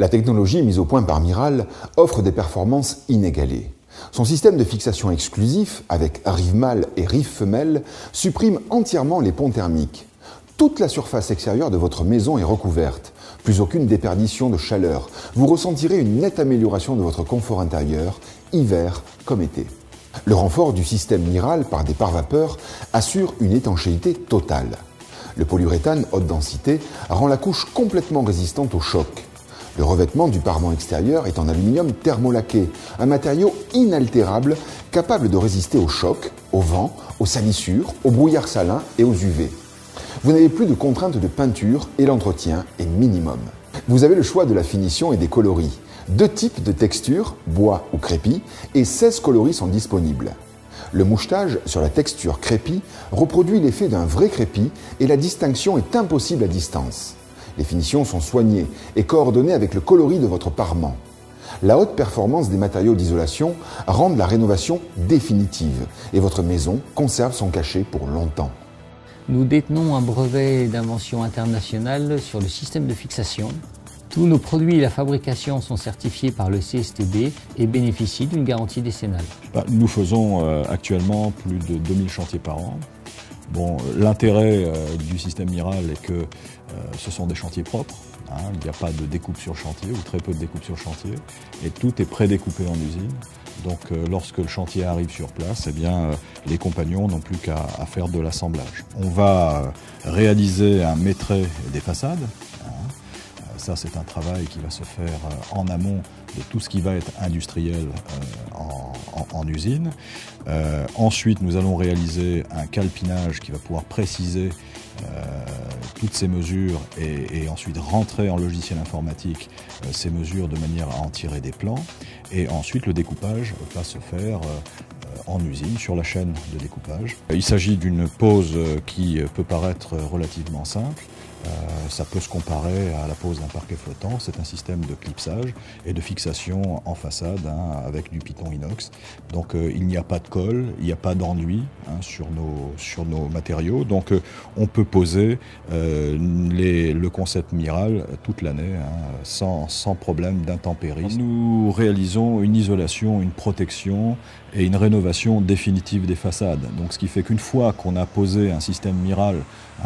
La technologie mise au point par Miral offre des performances inégalées. Son système de fixation exclusif, avec rive mâle et rive femelle, supprime entièrement les ponts thermiques. Toute la surface extérieure de votre maison est recouverte. Plus aucune déperdition de chaleur. Vous ressentirez une nette amélioration de votre confort intérieur, hiver comme été. Le renfort du système Miral par des pare-vapeurs assure une étanchéité totale. Le polyuréthane haute densité rend la couche complètement résistante au choc. Le revêtement du parement extérieur est en aluminium thermolaqué, un matériau inaltérable capable de résister au choc, au vent, aux salissures, aux brouillards salins et aux UV. Vous n'avez plus de contraintes de peinture et l'entretien est minimum. Vous avez le choix de la finition et des coloris. 2 types de textures, bois ou crépi, et 16 coloris sont disponibles. Le mouchetage sur la texture crépi reproduit l'effet d'un vrai crépi et la distinction est impossible à distance. Les finitions sont soignées et coordonnées avec le coloris de votre parement. La haute performance des matériaux d'isolation rend la rénovation définitive et votre maison conserve son cachet pour longtemps. Nous détenons un brevet d'invention internationale sur le système de fixation. Tous nos produits et la fabrication sont certifiés par le CSTB et bénéficient d'une garantie décennale. Nous faisons actuellement plus de 2000 chantiers par an. Bon, l'intérêt du système Miral est que ce sont des chantiers propres. Il n'y a pas de découpe sur chantier ou très peu de découpe sur chantier et tout est prédécoupé en usine. Donc lorsque le chantier arrive sur place, eh bien, les compagnons n'ont plus qu'à faire de l'assemblage. On va réaliser un maîtret des façades. Ça, c'est un travail qui va se faire en amont de tout ce qui va être industriel en usine. Ensuite, nous allons réaliser un calpinage qui va pouvoir préciser toutes ces mesures et ensuite rentrer en logiciel informatique ces mesures de manière à en tirer des plans. Et ensuite, le découpage va se faire en usine, sur la chaîne de découpage. Il s'agit d'une pose qui peut paraître relativement simple. Ça peut se comparer à la pose d'un parquet flottant. C'est un système de clipsage et de fixation en façade avec du piton inox. Donc il n'y a pas de colle, il n'y a pas d'enduit sur nos matériaux. Donc on peut poser le concept Miral toute l'année sans problème d'intempéries. Nous réalisons une isolation, une protection et une rénovation définitive des façades. Donc ce qui fait qu'une fois qu'on a posé un système Miral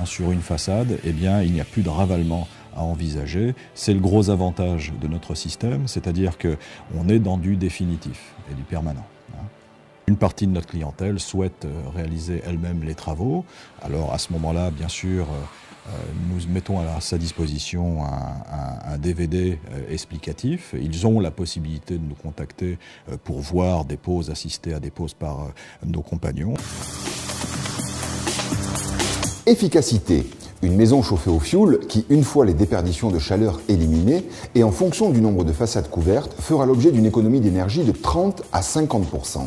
sur une façade, eh bien, il n'y a plus de ravalement à envisager. C'est le gros avantage de notre système, c'est-à-dire qu'on est dans du définitif et du permanent. Une partie de notre clientèle souhaite réaliser elle-même les travaux. Alors à ce moment-là, bien sûr, nous mettons à sa disposition un DVD explicatif. Ils ont la possibilité de nous contacter pour voir des poses, assister à des poses par nos compagnons. Efficacité. Une maison chauffée au fioul qui, une fois les déperditions de chaleur éliminées et en fonction du nombre de façades couvertes, fera l'objet d'une économie d'énergie de 30 à 50%.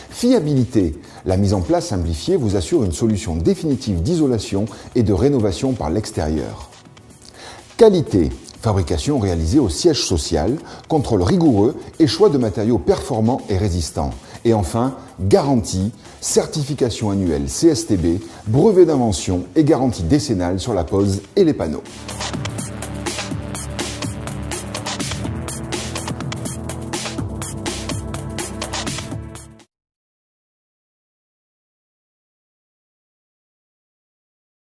Fiabilité. La mise en place simplifiée vous assure une solution définitive d'isolation et de rénovation par l'extérieur. Qualité. Fabrication réalisée au siège social, contrôle rigoureux et choix de matériaux performants et résistants. Et enfin, garantie, certification annuelle CSTB, brevet d'invention et garantie décennale sur la pose et les panneaux.